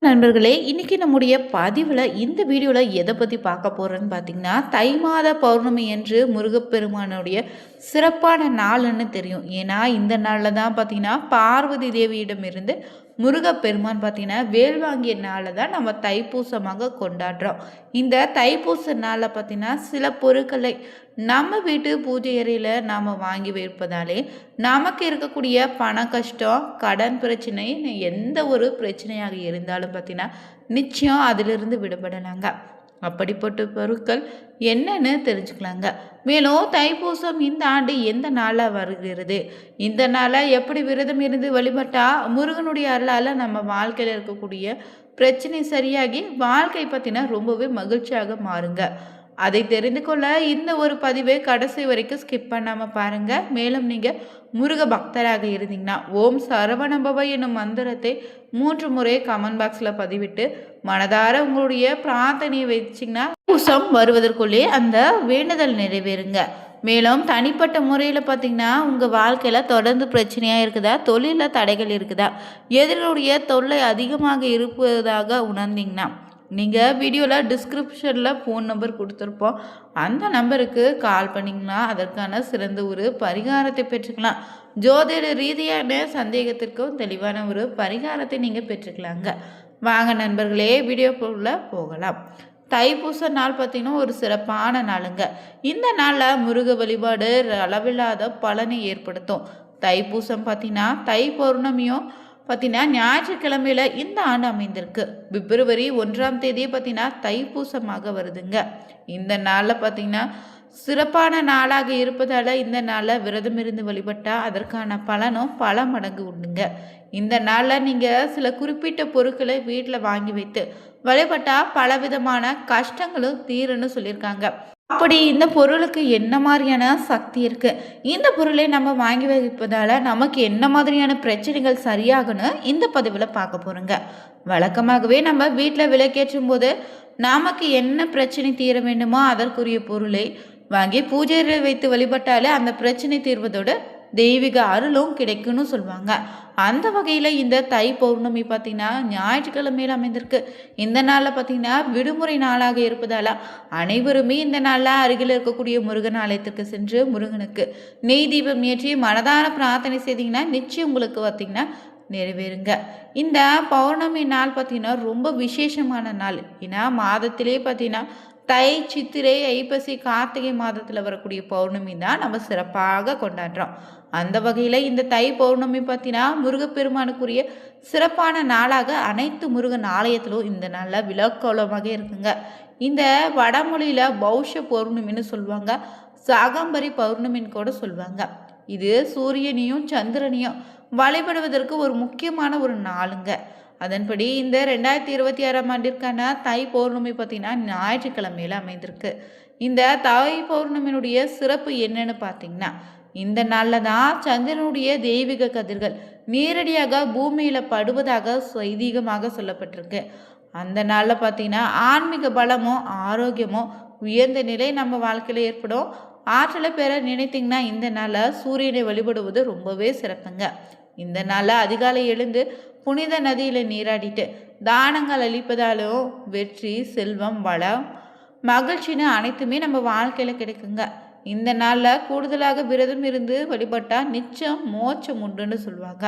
நண்பர்களே, இன்னைக்கு நம்முடைய பதிவில் இந்த வீடியோவில் எதை பற்றி பார்க்க போகிறோன்னு பார்த்தீங்கன்னா, தை மாத பௌர்ணமி என்று முருகப்பெருமானுடைய சிறப்பான நாள்னு தெரியும். ஏன்னா இந்த நாளில் தான் பார்த்தீங்கன்னா பார்வதி தேவியிடமிருந்து முருகப்பெருமான் பார்த்தீங்கன்னா வேல் வாங்கிய நாளை தான் நம்ம தைப்பூசமாக கொண்டாடுறோம். இந்த தைப்பூச நாளில் பார்த்தீங்கன்னா சில பொருட்களை நம்ம வீட்டு பூஜை அறையில் நாம் வாங்கி வைப்பதாலே நமக்கு இருக்கக்கூடிய பண கஷ்டம், கடன் பிரச்சனை, எந்த ஒரு பிரச்சனையாக இருந்தாலும் பார்த்தீங்கன்னா நிச்சயம் அதிலிருந்து விடுபடலாங்க. அப்படிப்பட்ட பொருட்கள் என்னன்னு தெரிஞ்சுக்கலாங்க. மேலும் தைப்பூசம் இந்த ஆண்டு எந்த நாளாக வருகிறது, இந்த நாளை எப்படி விரதம் இருந்து வழிபட்டா முருகனுடைய அருளால் நம்ம வாழ்க்கையில் இருக்கக்கூடிய பிரச்சனை சரியாகி வாழ்க்கை பற்றினா ரொம்பவே மகிழ்ச்சியாக மாறுங்க. அதை தெரிந்து கொள்ள இந்த ஒரு பதிவை கடைசி வரைக்கும் ஸ்கிப் பண்ணாமல் பாருங்கள். மேலும் நீங்கள் முருக பக்தராக இருந்தீங்கன்னா ஓம் சரவணபவ என்னும் மந்திரத்தை 3 முறை கமெண்ட் பாக்ஸில் பதிவிட்டு மனதார உங்களுடைய பிரார்த்தனையை வச்சிங்கன்னா பூசம் வருவதற்குள்ளே அந்த வேண்டுதல் நிறைவேறுங்க. மேலும் தனிப்பட்ட முறையில் பார்த்திங்கன்னா உங்கள் வாழ்க்கையில் தொடர்ந்து பிரச்சனையாக இருக்குதா, தொழிலில் தடைகள் இருக்குதா, எதிரிகளுடைய தொல்லை அதிகமாக இருப்பதாக உணர்ந்தீங்கன்னா நீங்கள் வீடியோவில் டிஸ்கிரிப்ஷனில் ஃபோன் நம்பர் கொடுத்துருப்போம். அந்த நம்பருக்கு கால் பண்ணிங்கன்னா அதற்கான சிறந்த ஒரு பரிகாரத்தை பெற்றுக்கலாம். ஜோதிட ரீதியான சந்தேகத்திற்கும் தெளிவான ஒரு பரிகாரத்தை நீங்கள் பெற்றுக்கலாங்க. வாங்க நண்பர்களே, வீடியோக்குள்ளே போகலாம். தைப்பூச நாள் பார்த்திங்கன்னா ஒரு சிறப்பான நாளுங்க. இந்த நாளில் முருக வழிபாடு அளவில்லாத பலனை ஏற்படுத்தும். தைப்பூசம் பார்த்திங்கன்னா தை பௌர்ணமியும் பார்த்தீங்கன்னா ஞாயிற்றுக்கிழமையில் இந்த ஆண்டு அமைந்திருக்கு. பிப்ரவரி 1ஆம் தேதியே பார்த்தீங்கன்னா தைப்பூசமாக வருதுங்க. இந்த நாளில் பார்த்தீங்கன்னா சிறப்பான நாளாக இருப்பதால் இந்த நாளில் விரதம் இருந்து வழிபட்டால் அதற்கான பலனும் பல மடங்கு உண்டுங்க. இந்த நாளில் நீங்கள் சில குறிப்பிட்ட பொருட்களை வீட்டில் வாங்கி வைத்து வழிபட்டால் பலவிதமான கஷ்டங்களும் தீருன்னு சொல்லியிருக்காங்க. அப்படி இந்த பொருளுக்கு என்ன மாதிரியான சக்தி இருக்குது, இந்த பொருளை நம்ம வாங்கி வைப்பதால் நமக்கு என்ன மாதிரியான பிரச்சனைகள் சரியாகணும் இந்த பதிவில் பார்க்க போகிறோங்க. வழக்கமாகவே நம்ம வீட்டில் விளக்கேற்றும் போது நமக்கு என்ன பிரச்சனை தீர வேண்டுமோ அதற்குரிய பொருளை வாங்கி பூஜையில் வைத்து வழிபட்டாலே அந்த பிரச்சனை தீர்வதோடு தெய்வீக அருளும் கிடைக்குன்னு சொல்லுவாங்க. அந்த வகையில் இந்த தை பௌர்ணமி பார்த்திங்கன்னா ஞாயிற்றுக்கிழமையில் அமைந்திருக்கு. இந்த நாளில் பார்த்திங்கன்னா விடுமுறை நாளாக இருப்பதால் அனைவருமே இந்த நாளில் அருகில் இருக்கக்கூடிய முருகன் ஆலயத்திற்கு சென்று முருகனுக்கு நெய் தீபம் ஏற்றி மனதான பிரார்த்தனை செய்தீங்கன்னா நிச்சயம் உங்களுக்கு பார்த்திங்கன்னா நிறைவேறுங்க. இந்த பௌர்ணமி நாள் பார்த்திங்கன்னா ரொம்ப விசேஷமான நாள். ஏன்னா மாதத்திலே பார்த்திங்கன்னா தை, சித்திரை, ஐப்பசி, கார்த்திகை மாதத்தில் வரக்கூடிய பௌர்ணமி தான் நம்ம சிறப்பாக கொண்டாடுறோம். அந்த வகையில் இந்த தை பௌர்ணமி பார்த்தீங்கன்னா முருகப்பெருமானுக்குரிய சிறப்பான நாளாக அனைத்து முருகன் ஆலயத்திலும் இந்த நாளில் விழாக்கோலமாக இருக்குங்க. இந்த வடமொழியில் பௌஷ பௌர்ணமின்னு சொல்லுவாங்க, சாகம்பரி பௌர்ணமின்னு கூட சொல்லுவாங்க. இது சூரியனையும் சந்திரனையும் வழிபடுவதற்கு ஒரு முக்கியமான ஒரு நாளுங்க. அதன்படி இந்த 2026ஆம் ஆண்டிற்கான தை பௌர்ணமி பார்த்திங்கன்னா ஞாயிற்றுக்கிழமையில் அமைந்திருக்கு. இந்த தை பௌர்ணமியினுடைய சிறப்பு என்னன்னு பார்த்தீங்கன்னா இந்த நாளில் தான் சந்திரனுடைய தெய்வீக கதிர்கள் நேரடியாக பூமியில் படுவதாக ஐதீகமாக சொல்லப்பட்டிருக்கு. அந்த நாளில் பார்த்தீங்கன்னா ஆன்மீக பலமும் ஆரோக்கியமும் உயர்ந்த நிலை நம்ம வாழ்க்கையில் ஏற்படும். ஆற்றலை பெற நினைத்தீங்கன்னா இந்த நாளில் சூரியனை வழிபடுவது ரொம்பவே சிறப்புங்க. இந்த நாளில் அதிகாலை எழுந்து புனித நதியில் நீராடிட்டு தானங்கள் அளிப்பதாலும் வெற்றி, செல்வம், வளம், மகிழ்ச்சின்னு அனைத்துமே நம்ம வாழ்க்கையில் கிடைக்குங்க. இந்த நாளில் கூடுதலாக விரதம் இருந்து வழிபட்டால் நிச்சயம் மோட்சம் உண்டுன்னு சொல்லுவாங்க.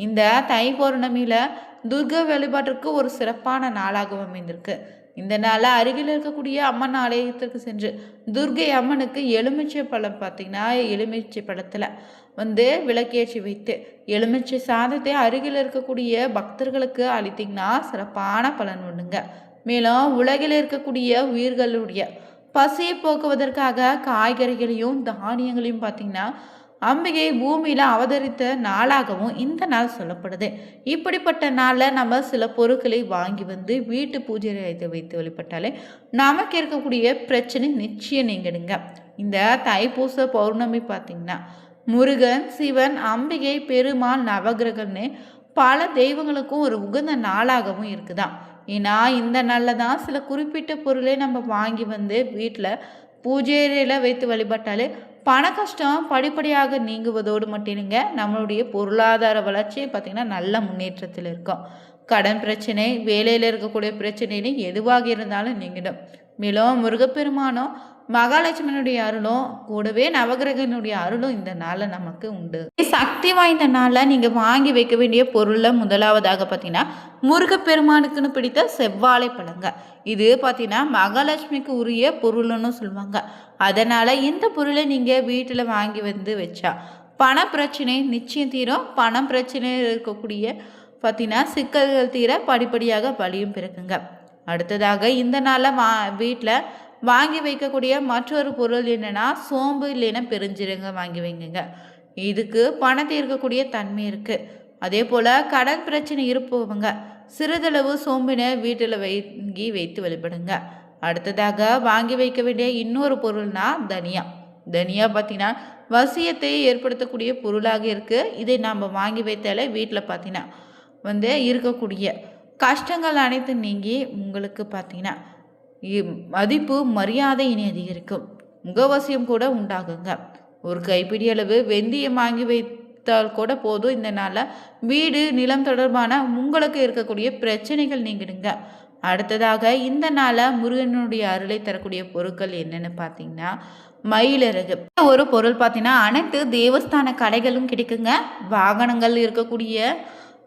இந்த தை பௌர்ணமியில் துர்கா வழிபாட்டிற்கு ஒரு சிறப்பான நாளாகவும் அமைந்திருக்கு. இந்த நாளில் அருகில் இருக்கக்கூடிய அம்மன் ஆலயத்திற்கு சென்று துர்கை அம்மனுக்கு எலுமிச்சை பழம் பார்த்திங்கன்னா எலுமிச்சை பழத்தில் விளக்கேற்றி வைத்து எலுமிச்சை சாதத்தை அருகில் இருக்கக்கூடிய பக்தர்களுக்கு அளித்தீங்கன்னா சிறப்பான பலன் உண்டுங்க. மேலும் உலகில் இருக்கக்கூடிய உயிர்களுடைய பசியை போக்குவதற்காக காய்கறிகளையும் தானியங்களையும் பார்த்திங்கன்னா அம்பிகை பூமியில் அவதரித்த நாளாகவும் இந்த நாள் சொல்லப்படுது. இப்படிப்பட்ட நாளில் நம்ம சில பொருட்களை வாங்கி வீட்டு பூஜை வைத்து வழிபட்டாலே நமக்கு இருக்கக்கூடிய பிரச்சனை நிச்சயம் நீங்கிடுங்க. இந்த தைப்பூச பௌர்ணமி பார்த்திங்கன்னா முருகன், சிவன், அம்பிகை, பெருமாள், நவகிரகன்னு பல தெய்வங்களுக்கும் ஒரு உகந்த நாளாகவும் இருக்குதான். ஏன்னா இந்த நாளில் தான் சில குறிப்பிட்ட பொருளை நம்ம வாங்கி வீட்டில் பூஜையில் வைத்து வழிபட்டாலே பண கஷ்டம் படிப்படியாக நீங்குவதோடு மட்டும் இல்லைங்க, நம்மளுடைய பொருளாதார வளர்ச்சியை பார்த்திங்கன்னா நல்ல முன்னேற்றத்தில் இருக்கும். கடன் பிரச்சனை, வேலையில் இருக்கக்கூடிய பிரச்சனைன்னு எதுவாக இருந்தாலும் நீங்கிடும். மேலும் முருகப்பெருமானும் மகாலட்சுமியினுடைய அருளும் கூடவே நவகிரகனுடைய அருளும் இந்த நாளில் நமக்கு உண்டு. சக்தி வாய்ந்த நாளில் நீங்கள் வாங்கி வைக்க வேண்டிய பொருளில் முதலாவதாக பார்த்தீங்கன்னா முருகப்பெருமானுக்குன்னு பிடித்த செவ்வாழை பழங்க. இது பார்த்தீங்கன்னா மகாலட்சுமிக்கு உரிய பொருள்னு சொல்லுவாங்க. அதனால் இந்த பொருளை நீங்கள் வீட்டில் வாங்கி வந்து வச்சா பண பிரச்சனை நிச்சயம் தீரும். பணம் பிரச்சனை இருக்கக்கூடிய பார்த்தீங்கன்னா சிக்கல்கள் தீர படிப்படியாக வழியும் பிறக்குங்க. அடுத்ததாக இந்த நாளில் வீட்டில் வாங்கி வைக்கக்கூடிய மற்றொரு பொருள் என்னென்னா சோம்பு இல்லைன்னா பெருஞ்சிருங்க வாங்கி வைங்க. இதுக்கு பணத்தை இருக்கக்கூடிய தன்மை இருக்குது. அதே போல் கடன் பிரச்சனை இருப்பவங்க சிறிதளவு சோம்பினை வீட்டில் வாங்கி வைத்து வழிபடுங்க. அடுத்ததாக வாங்கி வைக்க வேண்டிய இன்னொரு பொருள்னா தனியா. தனியா பார்த்தீங்கன்னா வசியத்தை ஏற்படுத்தக்கூடிய பொருளாக இருக்குது. இதை நம்ம வாங்கி வைத்தாலே வீட்டில் பார்த்தீங்கன்னா இருக்கக்கூடிய கஷ்டங்கள் அனைத்தும் நீங்கி உங்களுக்கு பார்த்தீங்கன்னா மதிப்பு மரியாதை இனி அதிகரிக்கும். முகவசியம் கூட உண்டாகுங்க. ஒரு கைப்பிடி அளவு வெந்தயம் வாங்கி வைத்தால் கூட போதும். இந்த நாளில் வீடு நிலம் தொடர்பான உங்களுக்கு இருக்கக்கூடிய பிரச்சனைகள் நீங்கிடுங்க. அடுத்ததாக இந்த நாளில் முருகனுடைய அருளை தரக்கூடிய பொருட்கள் என்னென்னு பார்த்தீங்கன்னா மயிலிறகு. ஒரு பொருள் பார்த்தீங்கன்னா அனைத்து தேவஸ்தான கடைகளும் கிடைக்குங்க. வாகனங்கள் இருக்கக்கூடிய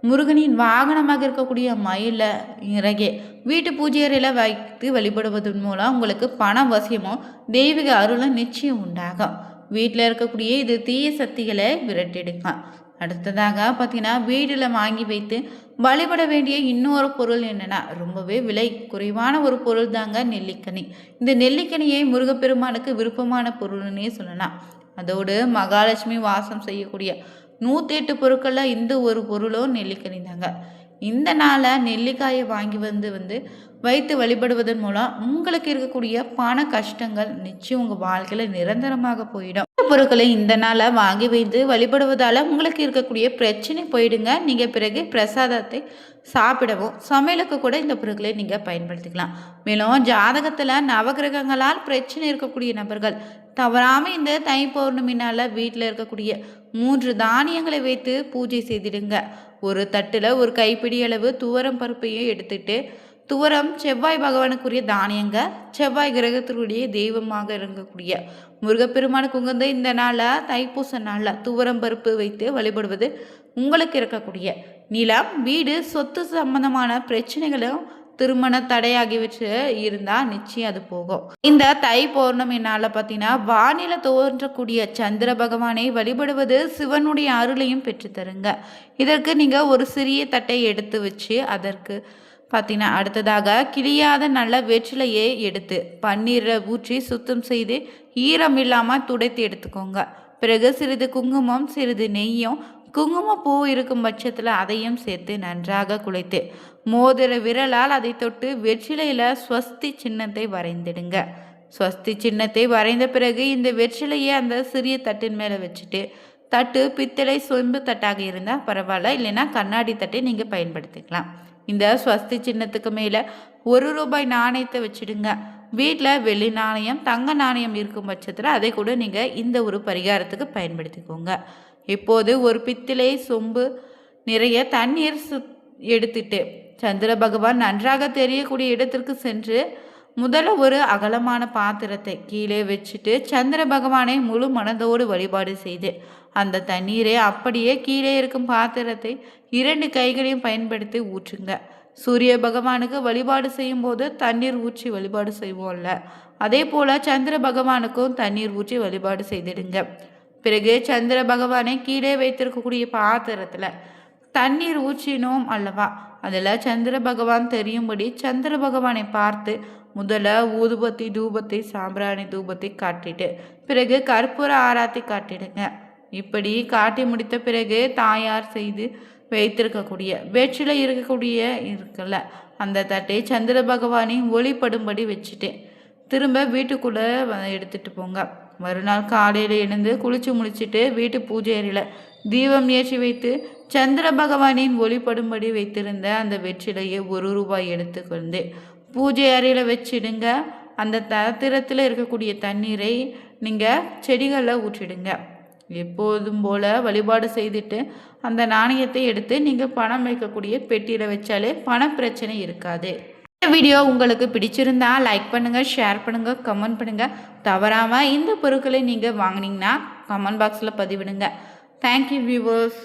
முருகனின் வாகனமாக இருக்கக்கூடிய மயில இறகே வீட்டு பூஜை அறையில் வைத்து வழிபடுவதன் மூலம் உங்களுக்கு பண வசியமும் தெய்வீக அருளும் நிச்சயம் உண்டாகும். வீட்டில் இருக்கக்கூடிய இது தீய சக்திகளை விரட்டிடுங்க. அடுத்ததாக பார்த்தீங்கன்னா வீட்டில் வாங்கி வைத்து வழிபட வேண்டிய இன்னொரு பொருள் என்னென்னா ரொம்பவே விலை குறைவான ஒரு பொருள் தாங்க நெல்லிக்கனி. இந்த நெல்லிக்கனியை முருகப்பெருமானுக்கு விருப்பமான பொருள்னே சொல்லலாம். அதோடு மகாலட்சுமி வாசம் செய்யக்கூடிய 108 பொருட்களில் இந்த ஒரு பொருளும் நெல்லிக்கனி தாங்க. இந்த நாளை நெல்லிக்காயை வாங்கி வந்து வைத்து வழிபடுவதன் மூலம் உங்களுக்கு இருக்கக்கூடிய பண கஷ்டங்கள் நிச்சயம் உங்கள் வாழ்க்கையில் நிரந்தரமாக போயிடும். இந்த பொருட்களை இந்த நாளை வாங்கி வைத்து வழிபடுவதால் உங்களுக்கு இருக்கக்கூடிய பிரச்சனை போயிடுங்க. நீங்கள் பிறகு பிரசாதத்தை சாப்பிடவும் சமையலுக்கு கூட இந்த பொருட்களை நீங்கள் பயன்படுத்திக்கலாம். மேலும் ஜாதகத்தில் நவகிரகங்களால் பிரச்சனை இருக்கக்கூடிய நபர்கள் தவறாமல் இந்த தை பௌர்ணமி நாளில் வீட்டில் இருக்கக்கூடிய 3 தானியங்களை வைத்து பூஜை செய்திடுங்க. ஒரு தட்டில் ஒரு கைப்பிடி அளவு துவரம் பருப்பையும் எடுத்துட்டு, துவரம் செவ்வாய் பகவானுக்குரிய தானியங்க, செவ்வாய் கிரகத்திற்குரிய தெய்வமாக இருக்கக்கூடிய முருகப்பெருமானுக்கு உகந்த இந்த நாளில் தைப்பூச நாளில் துவரம் பருப்பு வைத்து வழிபடுவது உங்களுக்கு இருக்கக்கூடிய நிலம், வீடு, சொத்து சம்பந்தமான பிரச்சனைகளும் திருமண தடை ஆகியவற்று இருந்தால் நிச்சயம் அது போகும். இந்த தை பௌர்ணமி நாளில் பார்த்தீங்கன்னா வானில தோன்றக்கூடிய சந்திர பகவானை வழிபடுவது சிவனுடைய அருளையும் பெற்றுத்தருங்க. இதற்கு நீங்கள் ஒரு சிறிய தட்டை எடுத்து வச்சு அதற்கு பார்த்தீங்கன்னா அடுத்ததாக கிளியாத நல்ல வெற்றிலையை எடுத்து பன்னீரை ஊற்றி சுத்தம் செய்து ஈரம் இல்லாமல் துடைத்து எடுத்துக்கோங்க. பிறகு சிறிது குங்குமம், சிறிது நெய்யும், குங்குமப்பூ இருக்கும் பட்சத்தில் அதையும் சேர்த்து நன்றாக குழைத்து மோதிர விரலால் அதை தொட்டு வெற்றிலையில் ஸ்வஸ்தி சின்னத்தை வரைந்திடுங்க. ஸ்வஸ்தி சின்னத்தை வரைந்த பிறகு இந்த வெற்றிலையை அந்த சிறிய தட்டின் மேலே வச்சுட்டு, தட்டு பித்தளை சொம்பு தட்டாக இருந்தால் பரவாயில்ல, இல்லைன்னா கண்ணாடி தட்டை நீங்கள் பயன்படுத்திக்கலாம். இந்த ஸ்வஸ்தி சின்னத்துக்கு மேலே 1 ரூபாய் நாணயத்தை வச்சுடுங்க. வீட்டில் வெள்ளி நாணயம், தங்க நாணயம் இருக்கும் பட்சத்தில் அதை கூட நீங்கள் இந்த ஒரு பரிகாரத்துக்கு பயன்படுத்திக்கோங்க. இப்போது ஒரு பித்தளை சொம்பு நிறைய தண்ணீர் எடுத்துட்டு சந்திர பகவான் நன்றாக தெரியக்கூடிய இடத்திற்கு சென்று முதல்ல ஒரு அகலமான பாத்திரத்தை கீழே வச்சுட்டு சந்திர பகவானை முழு மனதோடு வழிபாடு செய்து அந்த தண்ணீரை அப்படியே கீழே இருக்கும் பாத்திரத்தை 2 கைகளையும் பயன்படுத்தி ஊற்றுங்க. சூரிய பகவானுக்கு வழிபாடு செய்யும் போது தண்ணீர் ஊற்றி வழிபாடு செய்வோம்ல, அதே போல் சந்திர பகவானுக்கும் தண்ணீர் ஊற்றி வழிபாடு செய்திடுங்க. பிறகு சந்திர பகவானை கீழே வைத்திருக்கக்கூடிய பாத்திரத்தில் தண்ணீர் ஊற்றினோம் அல்லவா, அதில் சந்திர பகவான் தெரியும்படி சந்திர பகவானை பார்த்து முதல்ல ஊதுபத்தி, தூபத்தை, சாம்பிராணி தூபத்தை காட்டிட்டு பிறகு கற்பூர ஆராத்தி காட்டிடுங்க. இப்படி காட்டி முடித்த பிறகு தாயார் செய்து வைத்திருக்கக்கூடிய வெற்றிலை இருக்குல்ல அந்த தட்டை சந்திர பகவானின் ஒளிப்படும்படி வச்சுட்டு திரும்ப வீட்டுக்குள்ளே எடுத்துகிட்டு போங்க. மறுநாள் காலையில் எழுந்து குளிச்சு முடிச்சுட்டு வீட்டு பூஜை அறையில் தீபம் ஏற்றி வைத்து சந்திர பகவானின் ஒளிப்படும்படி வைத்திருந்த அந்த வெற்றிலையை 1 ரூபாய் எடுத்துக்கொண்டு பூஜை அறையில் வச்சிடுங்க. அந்த தத்திரத்தில் இருக்கக்கூடிய தண்ணீரை நீங்கள் செடிகளில் ஊற்றிடுங்க. எப்போதும் போல் வழிபாடு செய்துட்டு அந்த நாணயத்தை எடுத்து நீங்கள் பணம் வைக்கக்கூடிய பெட்டியில் வச்சாலே பண பிரச்சனை இருக்காது. இந்த வீடியோ உங்களுக்கு பிடிச்சிருந்தா லைக் பண்ணுங்கள், ஷேர் பண்ணுங்கள், கமெண்ட் பண்ணுங்கள். தவறாமல் இந்த பொருட்களை நீங்கள் வாங்கினீங்கன்னா கமெண்ட் பாக்ஸில் பதிவிடுங்க. Thank you viewers.